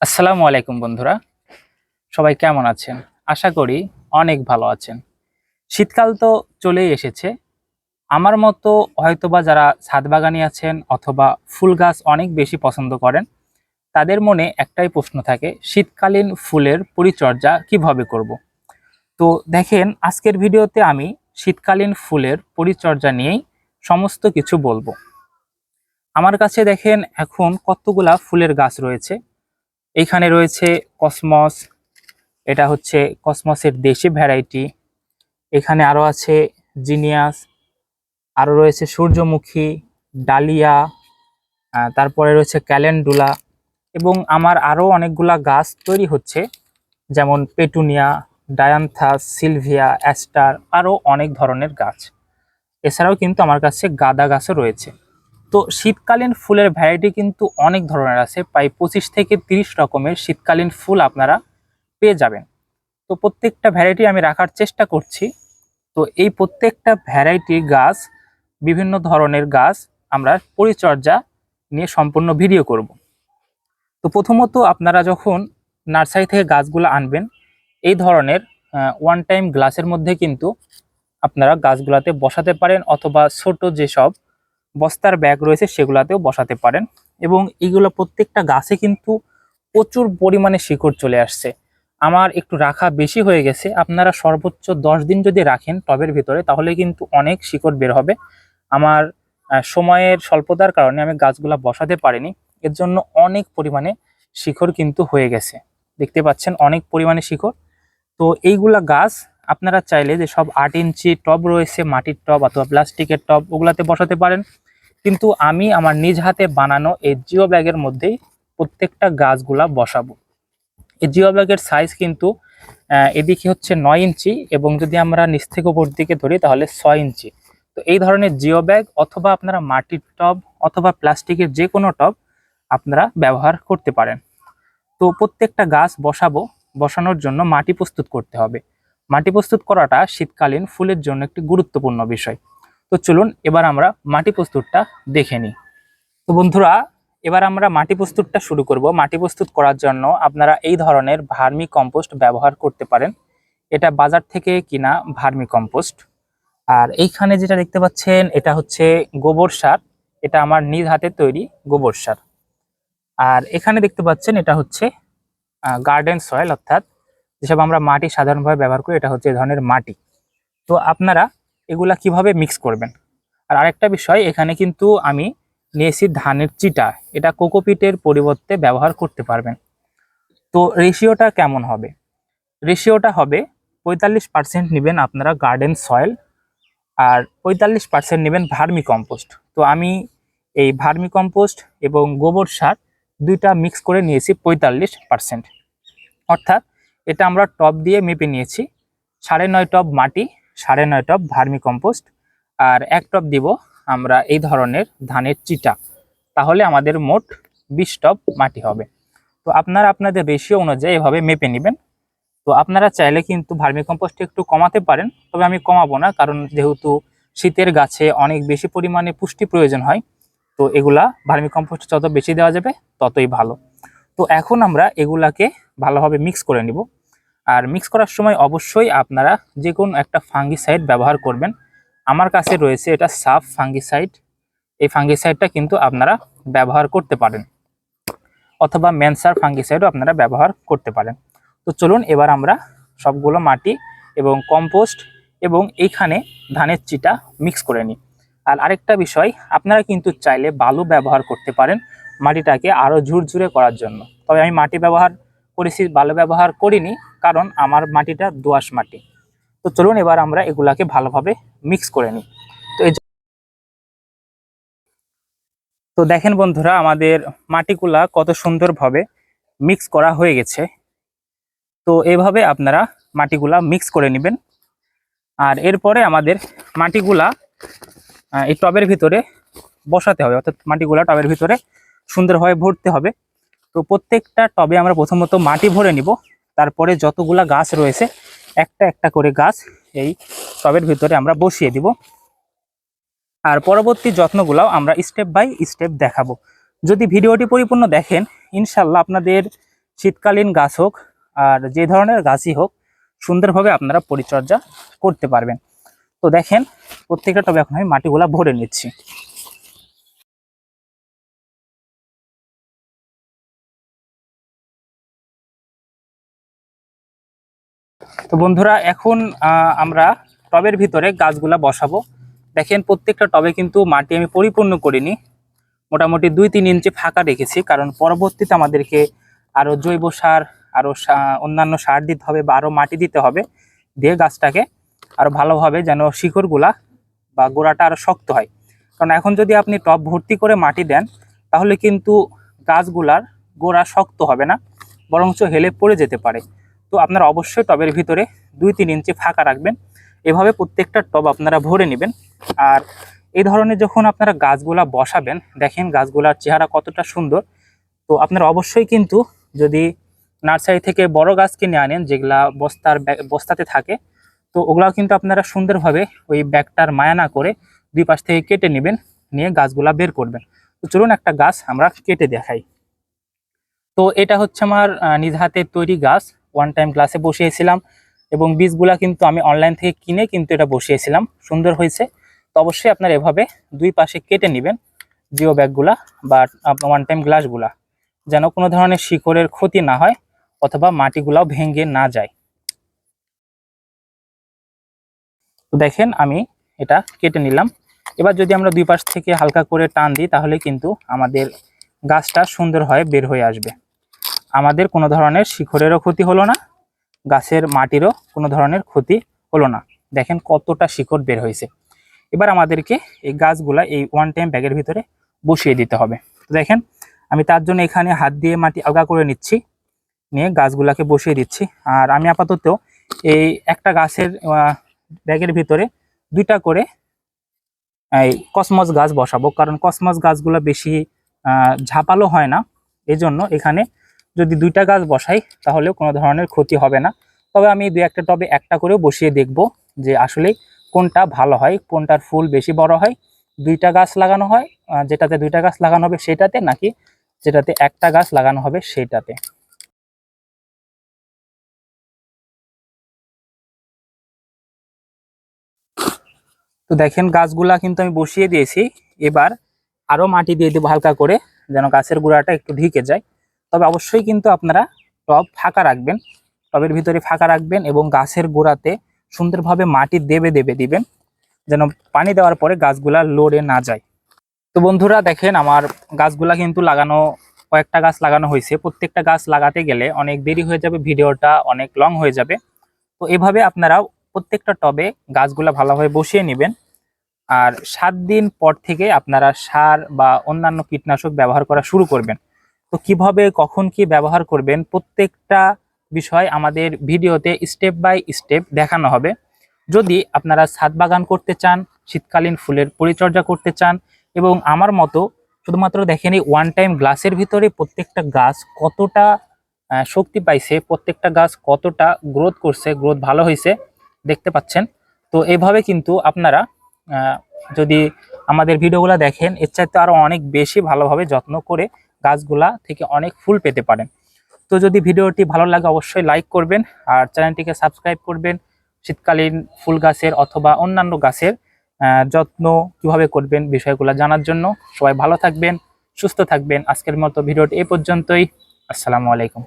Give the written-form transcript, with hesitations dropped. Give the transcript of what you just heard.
আসসালামু আলাইকুম বন্ধুরা, সবাই কেমন আছেন? আশা করি অনেক ভালো আছেন। শীতকাল তো চলেই এসেছে। আমার মতো হয়তোবা যারা ছাদ বাগানি আছেন অথবা ফুল গাছ অনেক বেশি পছন্দ করেন, তাদের মনে একটাই প্রশ্ন থাকে, শীতকালীন ফুলের পরিচর্যা কিভাবে করব? তো দেখেন, আজকের ভিডিওতে আমি শীতকালীন ফুলের পরিচর্যা নিয়েই সমস্ত কিছু বলবো। আমার কাছে দেখেন এখন কতগুলা ফুলের গাছ রয়েছে। এইখানে রয়েছে কসমস, এটা হচ্ছে কসমসের দেশি ভ্যারাইটি। এখানে আরো আছে জিনিয়াস, আরো রয়েছে সূর্যমুখী, ডালিয়া, তারপরে রয়েছে ক্যালেন্ডুলা, এবং আমার আরো অনেকগুলা গাছ তৈরি হচ্ছে, যেমন পেটুনিয়া, ডায়ান্থাস, সিলভিয়া, অ্যাস্টার, আরো অনেক ধরনের গাছ। এছাড়াও কিন্তু আমার কাছে গাঁদা গাছও রয়েছে। তো শীতকালীন ফুলের ভ্যারাইটি কিন্তু অনেক ধরনের আছে, প্রায় 25 থেকে 30 রকমের শীতকালীন ফুল আপনারা পেয়ে যাবেন। তো প্রত্যেকটা ভ্যারাইটি আমি রাখার চেষ্টা করছি। তো এই প্রত্যেকটা ভ্যারাইটি গাছ, বিভিন্ন ধরনের গাছ আমরা পরিচর্যা নিয়ে সম্পূর্ণ ভিডিও করব। তো প্রথমত আপনারা যখন নার্সারি থেকে গাছগুলো আনবেন, এই ধরনের ওয়ান টাইম গ্লাসের মধ্যে কিন্তু আপনারা গাছগুলাতে বসাতে পারেন, অথবা ছোট যেসব বস্তার ব্যাগ রয়েছে সেগুলাতেও বসাতে পারেন। এবং এইগুলো প্রত্যেকটা গাছে কিন্তু প্রচুর পরিমাণে শিকড় চলে আসছে। আমার একটু রাখা বেশি হয়ে গেছে, আপনারা সর্বোচ্চ 10 দিন যদি রাখেন টবের ভিতরে, তাহলে কিন্তু অনেক শিকড় বের হবে। আমার সময়ের স্বল্পতার কারণে আমি গাছগুলা বসাতে পারিনি, এর জন্য অনেক পরিমাণে শিকড় কিন্তু হয়ে গেছে। দেখতে পাচ্ছেন অনেক পরিমাণে শিকড়। তো এইগুলা গাছ আপনারা চাইলে যে সব 8 ইঞ্চি টব রয়েছে, মাটির টব অথবা প্লাস্টিকের টব, ওগুলাতে বসাতে পারেন। কিন্তু আমি আমার নিজ হাতে বানানো এই জিও ব্যাগের মধ্যেই প্রত্যেকটা গাছগুলা বসাবো। এই জিও ব্যাগের সাইজ কিন্তু এদিকে হচ্ছে 9 ইঞ্চি, এবং যদি আমরা নিচ থেকে উপর দিকে ধরি তাহলে 6 ইঞ্চি। তো এই ধরনের জিও ব্যাগ অথবা আপনারা মাটির টব অথবা প্লাস্টিকের যে কোনো টব আপনারা ব্যবহার করতে পারেন। তো প্রত্যেকটা গাছ বসানোর জন্য মাটি প্রস্তুত করতে হবে। মাটি প্রস্তুত করাটা শীতকালীন ফুলের জন্য একটি গুরুত্বপূর্ণ বিষয়। তো চলুন এবার আমরা মাটি প্রস্তুতটা দেখে নিই। তো বন্ধুরা, এবার আমরা মাটি প্রস্তুতটা শুরু করব। মাটি প্রস্তুত করার জন্য আপনারা এই ধরনের ভার্মি কম্পোস্ট ব্যবহার করতে পারেন। এটা বাজার থেকে কিনা ভার্মি কম্পোস্ট। আর এইখানে যেটা দেখতে পাচ্ছেন এটা হচ্ছে গোবর সার। এটা আমার নিজ হাতে তৈরি গোবর সার। আর এখানে দেখতে পাচ্ছেন এটা হচ্ছে গার্ডেন সয়েল, অর্থাৎ যেসব আমরা মাটি সাধারণভাবে ব্যবহার করি, এটা হচ্ছে এই ধরনের মাটি। তো আপনারা এগুলা কিভাবে মিক্স করবেন। আর আরেকটা বিষয়, এখানে কিন্তু আমি নিয়েছি ধানের চিটা। এটা কোকোপিটের পরিবর্তে ব্যবহার করতে পারবেন। তো রেশিওটা কেমন হবে? রেশিওটা হবে 45% নেবেন আপনারা গার্ডেন সয়েল, আর 45% নেবেন ভার্মি কম্পোস্ট। তো আমি এই ভার্মি কম্পোস্ট এবং গোবর সার দুইটা মিক্স করে নিয়েছি 45%। অর্থাৎ এটা আমরা টব দিয়ে মেপে নিয়েছি। 9.5 টব মাটি, 9.5 টব ভার্মি কম্পোস্ট, আর 1 টব দিব আমরা এই ধরনের ধানের চিটা। তাহলে আমাদের মোট 20 টব মাটি হবে। তো আপনারা আপনাদের রেশিও অনুযায়ী এভাবে মেপে নেবেন। তো আপনারা চাইলে কিন্তু ভার্মি কম্পোস্ট একটু কমাতে পারেন, তবে আমি কমাবো না, কারণ যেহেতু শীতের গাছে অনেক বেশি পরিমাণে পুষ্টি প্রয়োজন হয়। তো এগুলা ভার্মি কম্পোস্ট যত বেশি দেওয়া যাবে ততই ভালো। তো এখন আমরা এগুলাকে ভালোভাবে মিক্স করে নিব। আর মিক্স করার সময় অবশ্যই আপনারা যে কোনো একটা ফাঙ্গিসাইড ব্যবহার করবেন। আমার কাছে রয়েছে এটা সাফ ফাঙ্গিসাইড। এই ফাঙ্গিসাইডটা কিন্তু আপনারা ব্যবহার করতে পারেন, অথবা ম্যানসার ফাঙ্গিসাইডও আপনারা ব্যবহার করতে পারেন। তো চলুন এবার আমরা সবগুলো মাটি এবং কম্পোস্ট এবং এইখানে ধানের চিটা মিক্স করে নিই। আর আরেকটা বিষয়, আপনারা কিন্তু চাইলে বালু ব্যবহার করতে পারেন মাটিটাকে আরও ঝুরঝুরে করার জন্য। তবে আমি মাটি ব্যবহার করেছি, বালু ব্যবহার করিনি, কারণ আমার মাটিটা দোআঁশ মাটি। তো চলুন এবার আমরা এগুলাকে ভালোভাবে মিক্স করে নিই। তো এই তো দেখেন বন্ধুরা, আমাদের মাটিগুলা কত সুন্দরভাবে মিক্স করা হয়ে গেছে। তো এইভাবে আপনারা মাটিগুলা মিক্স করে নেবেন। আর এরপরে আমাদের মাটিগুলা এই টবের ভিতরে বসাতে হবে, অর্থাৎ মাটিগুলা টবের ভিতরে সুন্দরভাবে ভরতে হবে। তো প্রত্যেকটা টবে আমরা প্রথমত মাটি ভরে নিব, তারপরে যতগুলা গাছ রয়েছে একটা একটা করে গাছ এই টবের ভিতরে আমরা বসিয়ে দিব। আর পরবর্তী যত্নগুলাও আমরা স্টেপ বাই স্টেপ দেখাবো। যদি ভিডিওটি পরিপূর্ণ দেখেন, ইনশাল্লাহ আপনাদের শীতকালীন গাছ হোক আর যে ধরনের গাছই হোক, সুন্দরভাবে আপনারা পরিচর্যা করতে পারবেন। তো দেখেন প্রত্যেকটা টবে এখন আমি মাটিগুলা ভরে নিচ্ছি। তো বন্ধুরা এখন আমরা টবের ভিতরে গাছগুলা বসাবো। দেখেন প্রত্যেকটা টবে কিন্তু মাটি আমি পরিপূর্ণ করিনি, মোটামুটি 2-3 ইঞ্চি ফাঁকা রেখেছি, কারণ পরবর্তীতে আমাদেরকে আরো জৈব সার, আরো অন্যান্য সার দিতে হবে বা আরো মাটি দিতে হবে, দিয়ে গাছটাকে আরো ভালোভাবে যেন শিকড়গুলা বা গোড়াটা আরো শক্ত হয়। কারণ এখন যদি আপনি টব ভর্তি করে মাটি দেন, তাহলে কিন্তু গাছগুলার গোড়া শক্ত হবে না, বরঞ্চ হেলে পড়ে যেতে পারে। তো আপনারা অবশ্যই টবের ভিতরে 2-3 ইঞ্চি ফাঁকা রাখবেন। এভাবে প্রত্যেকটা টব আপনারা ভরে নেবেন। আর এই ধরনের যখন আপনারা গাছগুলা বসাবেন, দেখেন গাছগুলার চেহারা কতটা সুন্দর। তো আপনারা অবশ্যই কিন্তু যদি নার্সারি থেকে বড় গাছ কিনে আনেন, যেগুলা বস্তাতে থাকে, তো ওগুলাও কিন্তু আপনারা সুন্দরভাবে ওই ব্যাগটার মায়া না করে 2 পাশ থেকে কেটে নেবেন, নিয়ে গাছগুলা বের করবেন। তো চলুন একটা গাছ আমরা কেটে দেখাই। তো এটা হচ্ছে আমার নিজ হাতে তৈরি গাছ, ওয়ান টাইম গ্লাসে বসিয়েছিলাম, এবং বীজগুলা কিন্তু আমি অনলাইন থেকে কিনে কিন্তু এটা বসিয়েছিলাম, সুন্দর হয়েছে। তো অবশ্যই আপনারা এভাবে 2 পাশে কেটে নেবেন জিও ব্যাগগুলা বা ওয়ান টাইম গ্লাসগুলা, যেন কোনো ধরনের শিকড়ের ক্ষতি না হয় অথবা মাটিগুলাও ভেঙে না যায়। তো দেখেন আমি এটা কেটে নিলাম। এবার যদি আমরা 2 পাশ থেকে হালকা করে টান দিই, তাহলে কিন্তু আমাদের গাছটা সুন্দর হয়ে বের হয়ে আসবে। আমাদের কোনো ধরনের শিকড়েরও ক্ষতি হলো না, গাছের মাটিরও কোনো ধরনের ক্ষতি হলো না। দেখেন কতটা শিকড় বের হয়েছে। এবার আমাদেরকে এই গাছগুলা এই ওয়ান টাইম ব্যাগের ভিতরে বসিয়ে দিতে হবে। তো দেখেন আমি তার জন্য এখানে হাত দিয়ে মাটি আলগা করে নিচ্ছি, নিয়ে গাছগুলাকে বসিয়ে দিচ্ছি। আর আমি আপাতত এই একটা গাছের ব্যাগের ভিতরে 2টা করে এই কসমস গাছ বসাবো, কারণ কসমস গাছগুলো বেশি ঝাপালো হয় না। এই জন্য এখানে যদি 2টা গাছ বসাই তাহলেও কোনো ধরনের ক্ষতি হবে না। তবে আমি 2-1টা টবে একটা করেও বসিয়ে দেখব যে আসলে কোনটা ভালো হয়, কোনটার ফুল বেশি বড় হয়, 2টা গাছ লাগানো হয়, যেটাতে 2টা গাছ লাগানো হবে সেটাতে, নাকি যেটাতে একটা গাছ লাগানো হবে সেটাতে। তো দেখেন গাছগুলা কিন্তু আমি বসিয়ে দিয়েছি। এবার আরো মাটি দিয়ে দেবো হালকা করে, যেন গাছের গোড়াটা একটু ঢেকে যায়। তবে অবশ্যই কিন্তু আপনারা টব ফাঁকা রাখবেন, টবের ভিতরে ফাঁকা রাখবেন এবং গাছের গোড়াতে সুন্দরভাবে মাটি দেবে দেবে দিবেন, যেন পানি দেওয়ার পরে গাছগুলা লড়ে না যায়। তো বন্ধুরা দেখেন আমার গাছগুলা কিন্তু লাগানো, কয়েকটা গাছ লাগানো হয়েছে। প্রত্যেকটা গাছ লাগাতে গেলে অনেক দেরি হয়ে যাবে, ভিডিওটা অনেক লং হয়ে যাবে। তো এভাবে আপনারা প্রত্যেকটা টবে গাছগুলা ভালোভাবে বসিয়ে নেবেন। আর 7 দিন পর থেকে আপনারা সার বা অন্যান্য কীটনাশক ব্যবহার করা শুরু করবেন। তো কিভাবে কখন কি ব্যবহার করবেন প্রত্যেকটা বিষয় আমাদের ভিডিওতে স্টেপ বাই স্টেপ দেখানো হবে। যদি আপনারা ছাদ বাগান করতে চান, শীতকালীন ফুলের পরিচর্যা করতে চান, এবং আমার মতো শুধুমাত্র দেখেন এই ওয়ান টাইম গ্লাসের ভিতরে প্রত্যেকটা গাছ কতটা শক্তি পাইছে, প্রত্যেকটা গাছ কতটা গ্রোথ করছে, গ্রোথ ভালো হয়েছে দেখতে পাচ্ছেন। তো এইভাবে কিন্তু আপনারা যদি আমাদের ভিডিওগুলো দেখেন, এর চাইতে আরো অনেক বেশি ভালোভাবে যত্ন করে গাছগুলা থেকে অনেক ফুল পেতে পারেন। তো যদি ভিডিওটি ভালো লাগে অবশ্যই লাইক করবেন আর চ্যানেলটিকে সাবস্ক্রাইব করবেন। শীতকালীন ফুল গাছের অথবা অন্যান্য গাছের যত্ন কিভাবে করবেন বিষয়গুলো জানার জন্য। সবাই ভালো থাকবেন, সুস্থ থাকবেন। আজকের মতো ভিডিওটি এ পর্যন্তই। আসসালামু আলাইকুম।